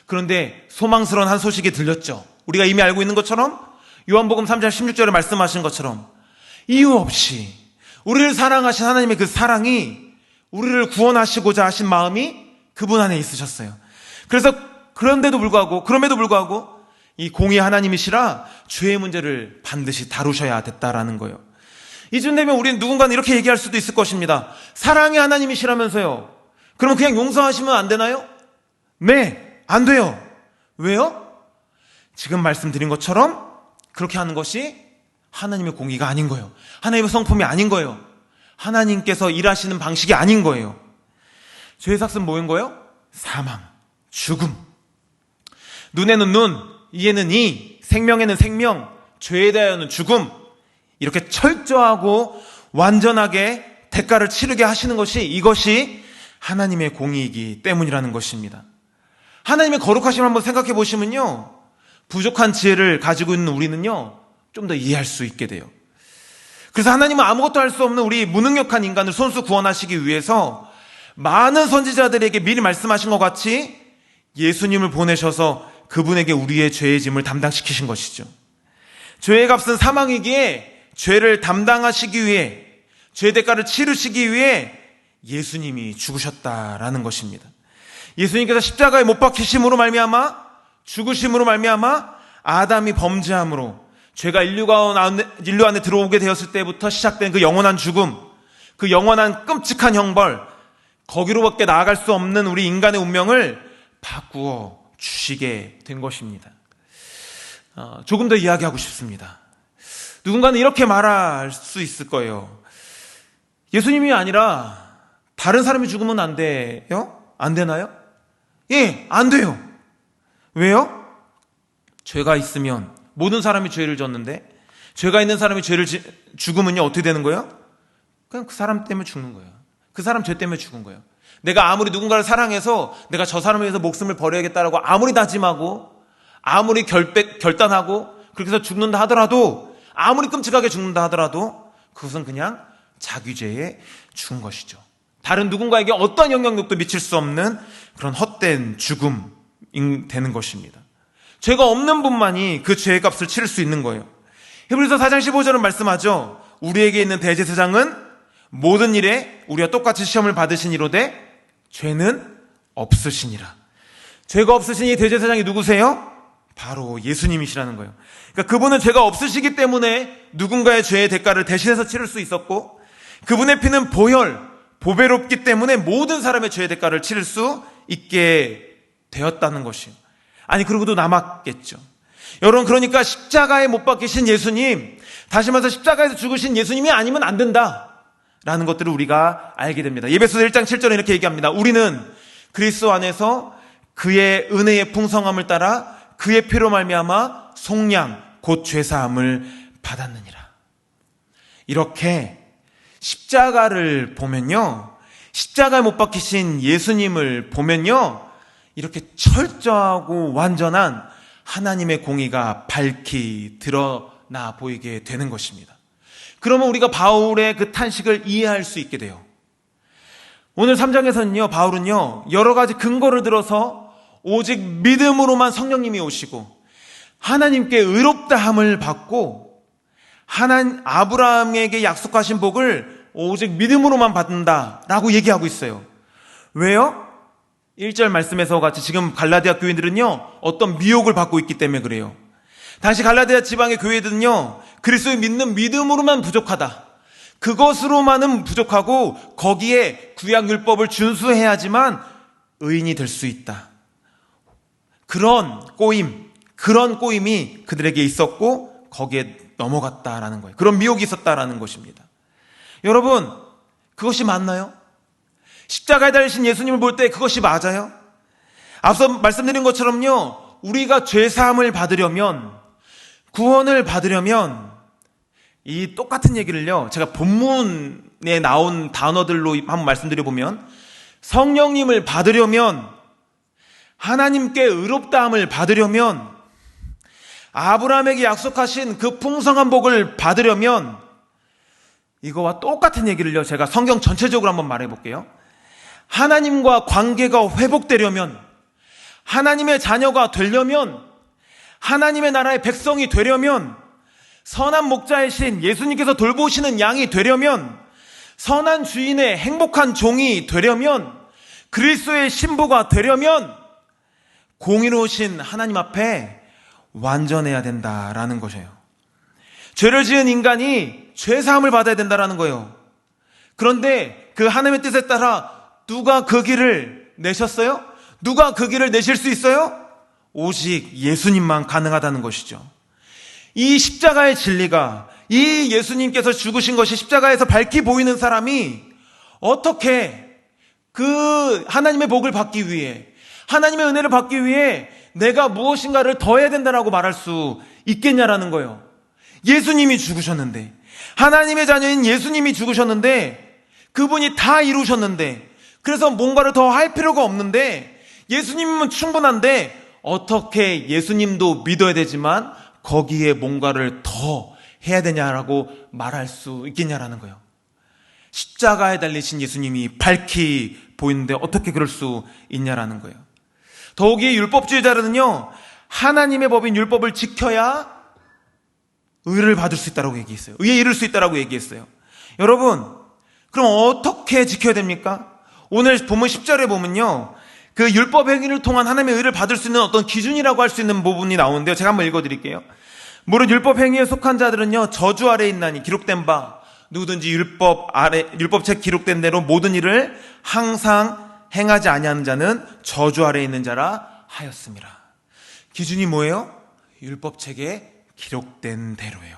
그런데 소망스러운 한 소식이 들렸죠. 우리가 이미 알고 있는 것처럼 요한복음 3장 16절에 말씀하신 것처럼 이유 없이 우리를 사랑하신 하나님의 그 사랑이 우리를 구원하시고자 하신 마음이 그분 안에 있으셨어요. 그래서 그럼에도 불구하고 이 공의 하나님이시라 죄의 문제를 반드시 다루셔야 됐다라는 거예요. 이쯤 되면 우리는 누군가는 이렇게 얘기할 수도 있을 것입니다. 사랑의 하나님이시라면서요. 그러면 그냥 용서하시면 안 되나요? 네, 안 돼요. 왜요? 지금 말씀드린 것처럼 그렇게 하는 것이 하나님의 공의가 아닌 거예요. 하나님의 성품이 아닌 거예요. 하나님께서 일하시는 방식이 아닌 거예요. 죄의 삭은 뭐인 거예요? 사망, 죽음. 눈에는 눈, 이에는 이, 생명에는 생명, 죄에 대하여는 죽음. 이렇게 철저하고 완전하게 대가를 치르게 하시는 것이, 이것이 하나님의 공의이기 때문이라는 것입니다. 하나님의 거룩하심을 한번 생각해 보시면요, 부족한 지혜를 가지고 있는 우리는요, 좀 더 이해할 수 있게 돼요. 그래서 하나님은 아무것도 할 수 없는 우리 무능력한 인간을 손수 구원하시기 위해서 많은 선지자들에게 미리 말씀하신 것 같이 예수님을 보내셔서 그분에게 우리의 죄의 짐을 담당시키신 것이죠. 죄의 값은 사망이기에 죄를 담당하시기 위해, 죄 대가를 치르시기 위해 예수님이 죽으셨다라는 것입니다. 예수님께서 십자가에 못 박히심으로 말미암아, 죽으심으로 말미암아 아담이 범죄함으로 죄가 인류 안에 들어오게 되었을 때부터 시작된 그 영원한 죽음, 그 영원한 끔찍한 형벌, 거기로밖에 나아갈 수 없는 우리 인간의 운명을 바꾸어 주시게 된 것입니다. 조금 더 이야기하고 싶습니다. 누군가는 이렇게 말할 수 있을 거예요. 예수님이 아니라 다른 사람이 죽으면 안 돼요? 안 되나요? 예, 안 돼요. 왜요? 죄가 있으면, 모든 사람이 죄를 졌는데 죄가 있는 사람이 죄를 죽으면요 어떻게 되는 거예요? 그냥 그 사람 때문에 죽는 거예요. 그 사람 죄 때문에 죽은 거예요. 내가 아무리 누군가를 사랑해서 내가 저 사람을 위해서 목숨을 버려야겠다라고 아무리 다짐하고 아무리 결단하고 그렇게 해서 죽는다 하더라도, 아무리 끔찍하게 죽는다 하더라도 그것은 그냥 자기 죄에 죽은 것이죠. 다른 누군가에게 어떤 영향력도 미칠 수 없는 그런 헛된 죽음이 되는 것입니다. 죄가 없는 분만이 그 죄의 값을 치를 수 있는 거예요. 히브리서 4장 15절은 말씀하죠. 우리에게 있는 대제사장은 모든 일에 우리와 똑같이 시험을 받으시니로되 죄는 없으시니라. 죄가 없으신 이 대제사장이 누구세요? 바로 예수님이시라는 거예요. 그러니까 그분은 죄가 없으시기 때문에 누군가의 죄의 대가를 대신해서 치를 수 있었고, 그분의 피는 보배롭기 때문에 모든 사람의 죄의 대가를 치를 수 있게 되었다는 것이에요. 아니, 그러고도 남았겠죠. 여러분, 그러니까 십자가에 못 박히신 예수님, 다시 말해서 십자가에서 죽으신 예수님이 아니면 안 된다라는 것들을 우리가 알게 됩니다. 에베소서 1장 7절에 이렇게 얘기합니다. 우리는 그리스도 안에서 그의 은혜의 풍성함을 따라 그의 피로 말미암아 속량 곧 죄사함을 받았느니라. 이렇게 십자가를 보면요, 십자가에 못 박히신 예수님을 보면요, 이렇게 철저하고 완전한 하나님의 공의가 밝히 드러나 보이게 되는 것입니다. 그러면 우리가 바울의 그 탄식을 이해할 수 있게 돼요. 오늘 3장에서는요, 바울은요, 여러 가지 근거를 들어서 오직 믿음으로만 성령님이 오시고 하나님께 의롭다함을 받고 아브라함에게 약속하신 복을 오직 믿음으로만 받는다라고 얘기하고 있어요. 왜요? 1절 말씀에서 같이 지금 갈라디아 교인들은요, 어떤 미혹을 받고 있기 때문에 그래요. 당시 갈라디아 지방의 교회들은요, 그리스도를 믿는 믿음으로만 부족하다, 그것으로만은 부족하고 거기에 구약 율법을 준수해야지만 의인이 될 수 있다, 그런 꼬임이 그들에게 있었고 거기에 넘어갔다라는 거예요. 그런 미혹이 있었다라는 것입니다. 여러분, 그것이 맞나요? 십자가에 달리신 예수님을 볼 때 그것이 맞아요? 앞서 말씀드린 것처럼요, 우리가 죄사함을 받으려면, 구원을 받으려면, 이 똑같은 얘기를요, 제가 본문에 나온 단어들로 한번 말씀드려보면, 성령님을 받으려면, 하나님께 의롭다함을 받으려면, 아브라함에게 약속하신 그 풍성한 복을 받으려면, 이거와 똑같은 얘기를요, 제가 성경 전체적으로 한번 말해볼게요. 하나님과 관계가 회복되려면, 하나님의 자녀가 되려면, 하나님의 나라의 백성이 되려면, 선한 목자이신 예수님께서 돌보시는 양이 되려면, 선한 주인의 행복한 종이 되려면, 그리스도의 신부가 되려면, 공의로우신 하나님 앞에 완전해야 된다라는 것이에요. 죄를 지은 인간이 죄사함을 받아야 된다라는 거예요. 그런데 그 하나님의 뜻에 따라 누가 그 길을 내셨어요? 누가 그 길을 내실 수 있어요? 오직 예수님만 가능하다는 것이죠. 이 십자가의 진리가, 이 예수님께서 죽으신 것이 십자가에서 밝히 보이는 사람이 어떻게 그 하나님의 복을 받기 위해, 하나님의 은혜를 받기 위해 내가 무엇인가를 더 해야 된다라고 말할 수 있겠냐라는 거예요. 예수님이 죽으셨는데, 하나님의 자녀인 예수님이 죽으셨는데, 그분이 다 이루셨는데, 그래서 뭔가를 더 할 필요가 없는데, 예수님은 충분한데 어떻게 예수님도 믿어야 되지만 거기에 뭔가를 더 해야 되냐라고 말할 수 있겠냐라는 거예요. 십자가에 달리신 예수님이 밝히 보이는데 어떻게 그럴 수 있냐라는 거예요. 더욱이 율법주의자들은요, 하나님의 법인 율법을 지켜야 의를 받을 수 있다고 얘기했어요. 의에 이를 수 있다고 얘기했어요. 여러분, 그럼 어떻게 지켜야 됩니까? 오늘 본문 10절에 보면요, 그 율법 행위를 통한 하나님의 의를 받을 수 있는 어떤 기준이라고 할 수 있는 부분이 나오는데요. 제가 한번 읽어드릴게요. 무릇 율법 행위에 속한 자들은요, 저주 아래에 있나니 기록된 바 누구든지 율법책 기록된 대로 모든 일을 항상 행하지 아니하는 자는 저주 아래에 있는 자라 하였습니다. 기준이 뭐예요? 율법책에 기록된 대로예요.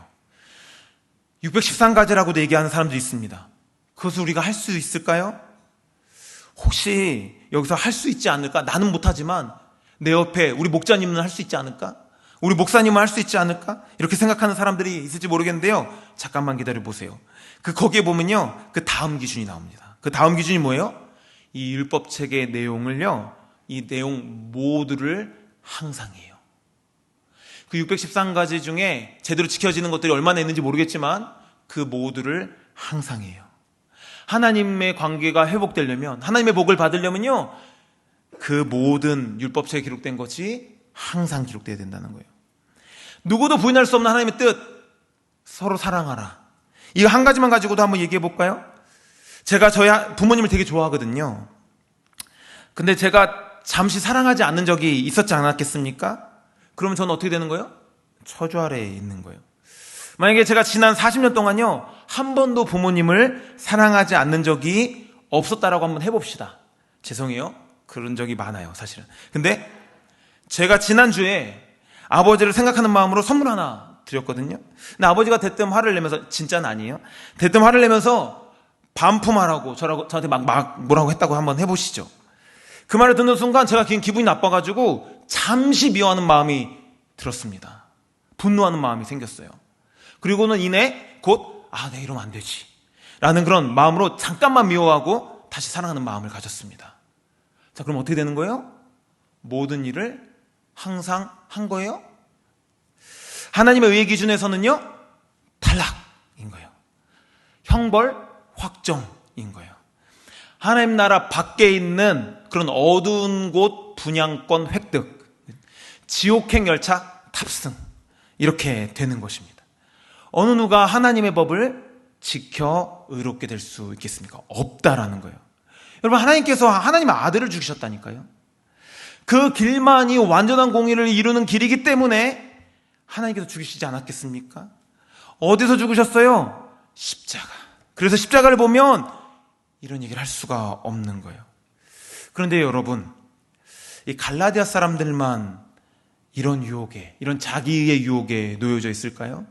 613가지라고도 얘기하는 사람도 있습니다. 그것을 우리가 할 수 있을까요? 혹시 여기서 할 수 있지 않을까? 나는 못하지만 내 옆에 우리 목자님은 할 수 있지 않을까? 우리 목사님은 할 수 있지 않을까? 이렇게 생각하는 사람들이 있을지 모르겠는데요. 잠깐만 기다려 보세요. 거기에 보면요, 그 다음 기준이 나옵니다. 그 다음 기준이 뭐예요? 이 율법책의 내용을요, 이 내용 모두를 항상 해요. 그 613가지 중에 제대로 지켜지는 것들이 얼마나 있는지 모르겠지만 그 모두를 항상 해요. 하나님의 관계가 회복되려면, 하나님의 복을 받으려면요, 그 모든 율법책에 기록된 것이 항상 기록되어야 된다는 거예요. 누구도 부인할 수 없는 하나님의 뜻, 서로 사랑하라. 이거 한 가지만 가지고도 한번 얘기해 볼까요? 제가 저희 부모님을 되게 좋아하거든요. 근데 제가 잠시 사랑하지 않는 적이 있었지 않았겠습니까? 그러면 저는 어떻게 되는 거예요? 저주 아래에 있는 거예요. 만약에 제가 지난 40년 동안요, 한 번도 부모님을 사랑하지 않는 적이 없었다라고 한번 해봅시다. 죄송해요. 그런 적이 많아요, 사실은. 근데 제가 지난주에 아버지를 생각하는 마음으로 선물 하나 드렸거든요. 근데 아버지가 대뜸 화를 내면서, 진짜는 아니에요, 대뜸 화를 내면서 반품하라고 저한테 막 뭐라고 했다고 한번 해보시죠. 그 말을 듣는 순간 제가 기분이 나빠가지고 잠시 미워하는 마음이 들었습니다. 분노하는 마음이 생겼어요. 그리고는 이내 곧 내 이러면 안 되지 라는 그런 마음으로 잠깐만 미워하고 다시 사랑하는 마음을 가졌습니다. 자, 그럼 어떻게 되는 거예요? 모든 일을 항상 한 거예요? 하나님의 의의 기준에서는요, 탈락인 거예요. 형벌 확정인 거예요. 하나님 나라 밖에 있는 그런 어두운 곳 분양권 획득, 지옥행 열차 탑승, 이렇게 되는 것입니다. 어느 누가 하나님의 법을 지켜 의롭게 될 수 있겠습니까? 없다라는 거예요. 여러분, 하나님께서 하나님의 아들을 죽이셨다니까요. 그 길만이 완전한 공의를 이루는 길이기 때문에 하나님께서 죽이시지 않았겠습니까? 어디서 죽으셨어요? 십자가. 그래서 십자가를 보면 이런 얘기를 할 수가 없는 거예요. 그런데 여러분, 이 갈라디아 사람들만 이런 유혹에, 이런 자기의 유혹에 놓여져 있을까요?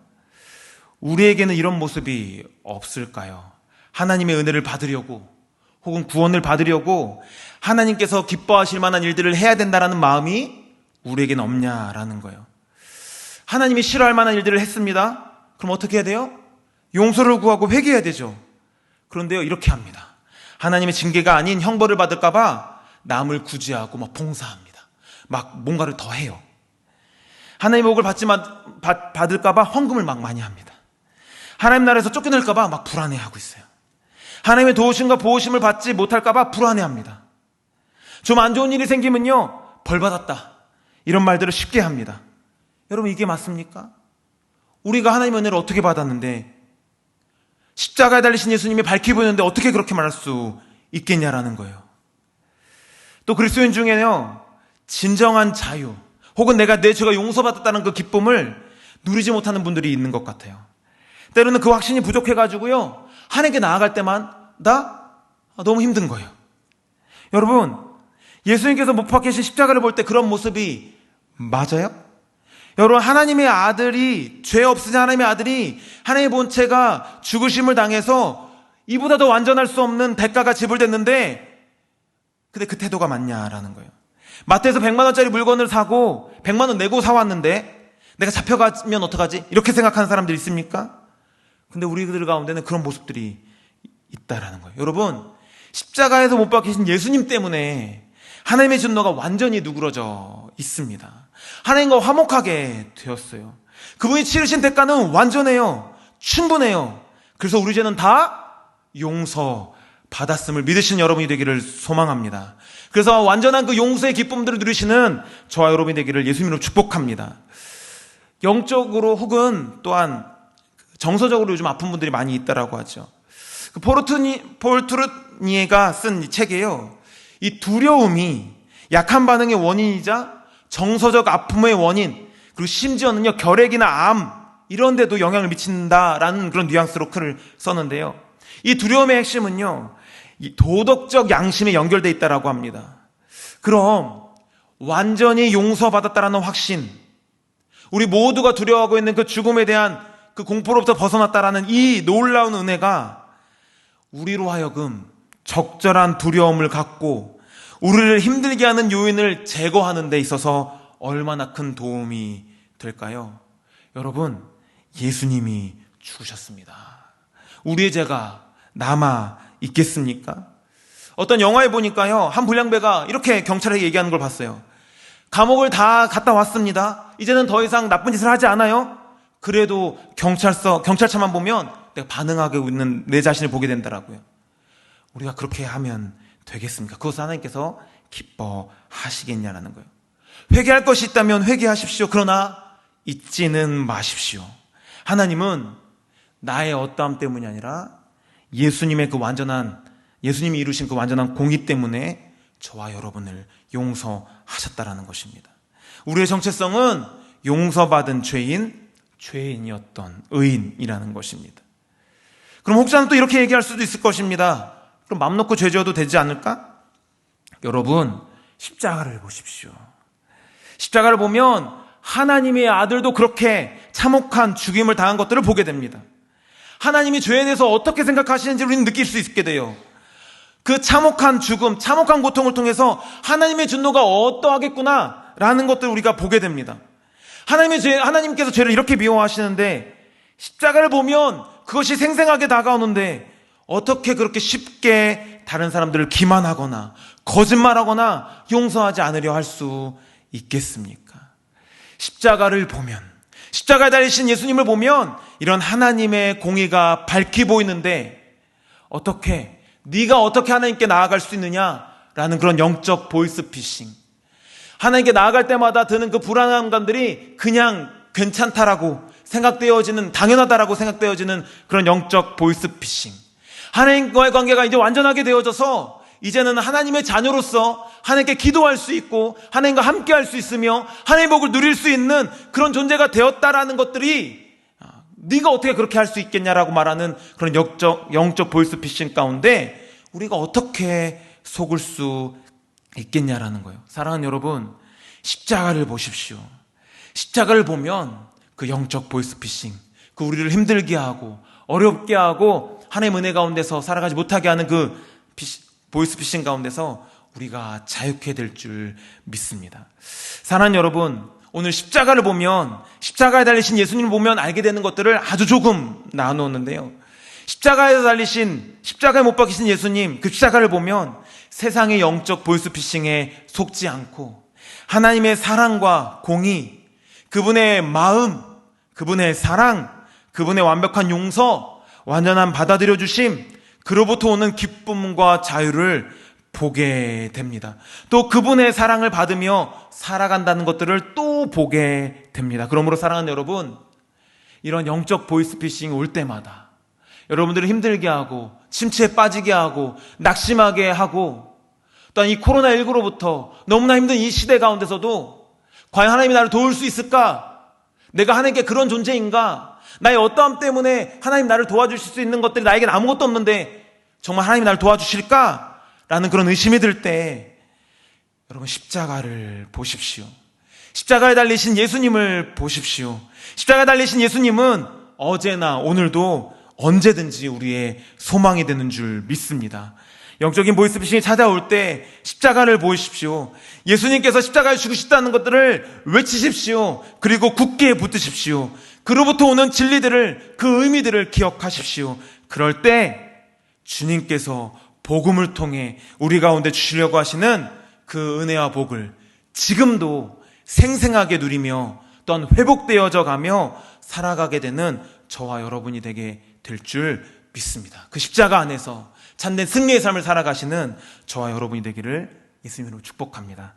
우리에게는 이런 모습이 없을까요? 하나님의 은혜를 받으려고, 혹은 구원을 받으려고 하나님께서 기뻐하실 만한 일들을 해야 된다라는 마음이 우리에게는 없냐라는 거예요. 하나님이 싫어할 만한 일들을 했습니다. 그럼 어떻게 해야 돼요? 용서를 구하고 회개해야 되죠. 그런데요, 이렇게 합니다. 하나님의 징계가 아닌 형벌을 받을까 봐 남을 구제하고 막 봉사합니다. 막 뭔가를 더 해요. 하나님의 복을 받을까 봐 헌금을 막 많이 합니다. 하나님 나라에서 쫓겨날까 봐 막 불안해하고 있어요. 하나님의 도우심과 보호심을 받지 못할까 봐 불안해합니다. 좀 안 좋은 일이 생기면요, 벌 받았다, 이런 말들을 쉽게 합니다. 여러분, 이게 맞습니까? 우리가 하나님의 은혜를 어떻게 받았는데, 십자가에 달리신 예수님이 밝히 보이는데 어떻게 그렇게 말할 수 있겠냐라는 거예요. 또 그리스도인 중에는요, 진정한 자유, 혹은 내가 내 죄가 용서받았다는 그 기쁨을 누리지 못하는 분들이 있는 것 같아요. 때로는 그 확신이 부족해가지고요, 하나님께 나아갈 때마다 너무 힘든 거예요. 여러분, 예수님께서 못 박히신 십자가를 볼 때 그런 모습이 맞아요? 여러분, 하나님의 아들이, 죄 없으신 하나님의 아들이 하나님의 본체가 죽으심을 당해서 이보다 더 완전할 수 없는 대가가 지불됐는데, 근데 그 태도가 맞냐라는 거예요. 마트에서 100만 원짜리 물건을 사고 100만 원 내고 사왔는데 내가 잡혀가면 어떡하지? 이렇게 생각하는 사람들 있습니까? 근데 우리들 가운데는 그런 모습들이 있다라는 거예요. 여러분, 십자가에서 못 박히신 예수님 때문에 하나님의 진노가 완전히 누그러져 있습니다. 하나님과 화목하게 되었어요. 그분이 치르신 대가는 완전해요. 충분해요. 그래서 우리 죄는 다 용서받았음을 믿으시는 여러분이 되기를 소망합니다. 그래서 완전한 그 용서의 기쁨들을 누리시는 저와 여러분이 되기를 예수님으로 축복합니다. 영적으로 혹은 또한 정서적으로 요즘 아픈 분들이 많이 있다라고 하죠. 폴 트루니에가 쓴 이 책이에요. 이 두려움이 약한 반응의 원인이자 정서적 아픔의 원인, 그리고 심지어는요 결핵이나 암 이런 데도 영향을 미친다라는 그런 뉘앙스로 글을 썼는데요. 이 두려움의 핵심은요, 이 도덕적 양심에 연결되어 있다라고 합니다. 그럼 완전히 용서받았다라는 확신, 우리 모두가 두려워하고 있는 그 죽음에 대한 그 공포로부터 벗어났다라는 이 놀라운 은혜가 우리로 하여금 적절한 두려움을 갖고 우리를 힘들게 하는 요인을 제거하는 데 있어서 얼마나 큰 도움이 될까요? 여러분, 예수님이 죽으셨습니다. 우리의 죄가 남아 있겠습니까? 어떤 영화에 보니까요, 한 불량배가 이렇게 경찰에게 얘기하는 걸 봤어요. 감옥을 다 갔다 왔습니다. 이제는 더 이상 나쁜 짓을 하지 않아요. 그래도 경찰차만 보면 내가 반응하고 있는 내 자신을 보게 된다라고요. 우리가 그렇게 하면 되겠습니까? 그것을 하나님께서 기뻐하시겠냐라는 거예요. 회개할 것이 있다면 회개하십시오. 그러나 잊지는 마십시오. 하나님은 나의 어떠함 때문이 아니라 예수님이 이루신 그 완전한 공의 때문에 저와 여러분을 용서하셨다라는 것입니다. 우리의 정체성은 용서받은 죄인이었던 의인이라는 것입니다. 그럼 혹자는 또 이렇게 얘기할 수도 있을 것입니다. 그럼 맘 놓고 죄 지어도 되지 않을까? 여러분, 십자가를 보십시오. 십자가를 보면 하나님의 아들도 그렇게 참혹한 죽임을 당한 것들을 보게 됩니다. 하나님이 죄에 대해서 어떻게 생각하시는지 우리는 느낄 수 있게 돼요. 그 참혹한 죽음, 참혹한 고통을 통해서 하나님의 진노가 어떠하겠구나라는 것들을 우리가 보게 됩니다. 하나님께서 죄를 이렇게 미워하시는데 십자가를 보면 그것이 생생하게 다가오는데 어떻게 그렇게 쉽게 다른 사람들을 기만하거나 거짓말하거나 용서하지 않으려 할 수 있겠습니까? 십자가를 보면, 십자가에 달리신 예수님을 보면 이런 하나님의 공의가 밝히 보이는데 네가 어떻게 하나님께 나아갈 수 있느냐라는 그런 영적 보이스피싱, 하나님께 나아갈 때마다 드는 그 불안한 감들이 그냥 괜찮다라고 생각되어지는, 당연하다라고 생각되어지는 그런 영적 보이스피싱, 하나님과의 관계가 이제 완전하게 되어져서 이제는 하나님의 자녀로서 하나님께 기도할 수 있고 하나님과 함께 할 수 있으며 하나님의 복을 누릴 수 있는 그런 존재가 되었다라는 것들이 네가 어떻게 그렇게 할 수 있겠냐라고 말하는 그런 영적 보이스피싱 가운데 우리가 어떻게 속을 수 있겠냐라는 거예요. 사랑하는 여러분, 십자가를 보십시오. 십자가를 보면 그 영적 보이스피싱, 그 우리를 힘들게 하고 어렵게 하고 하나님의 은혜 가운데서 살아가지 못하게 하는 그 보이스피싱 가운데서 우리가 자유케 될 줄 믿습니다. 사랑하는 여러분, 오늘 십자가를 보면, 십자가에 달리신 예수님을 보면 알게 되는 것들을 아주 조금 나누었는데요. 십자가에 못 박히신 예수님, 그 십자가를 보면 세상의 영적 보이스피싱에 속지 않고 하나님의 사랑과 공의, 그분의 마음, 그분의 사랑, 그분의 완벽한 용서, 완전한 받아들여 주심, 그로부터 오는 기쁨과 자유를 보게 됩니다. 또 그분의 사랑을 받으며 살아간다는 것들을 또 보게 됩니다. 그러므로 사랑하는 여러분, 이런 영적 보이스피싱이 올 때마다 여러분들을 힘들게 하고 침체에 빠지게 하고 낙심하게 하고 또한 이 코로나19로부터 너무나 힘든 이 시대 가운데서도 과연 하나님이 나를 도울 수 있을까? 내가 하나님께 그런 존재인가? 나의 어떠함 때문에 하나님 나를 도와주실 수 있는 것들이 나에겐 아무것도 없는데 정말 하나님이 나를 도와주실까? 라는 그런 의심이 들 때 여러분 십자가를 보십시오. 십자가에 달리신 예수님을 보십시오. 십자가에 달리신 예수님은 어제나 오늘도 언제든지 우리의 소망이 되는 줄 믿습니다. 영적인 보이스피싱이 찾아올 때 십자가를 보십시오. 예수님께서 십자가에 죽으셨다는 것들을 외치십시오. 그리고 굳게 붙드십시오. 그로부터 오는 진리들을, 그 의미들을 기억하십시오. 그럴 때 주님께서 복음을 통해 우리 가운데 주시려고 하시는 그 은혜와 복을 지금도 생생하게 누리며 또한 회복되어져 가며 살아가게 되는 저와 여러분이 되게 될 줄 믿습니다. 그 십자가 안에서 참된 승리의 삶을 살아가시는 저와 여러분이 되기를 예수님으로 축복합니다.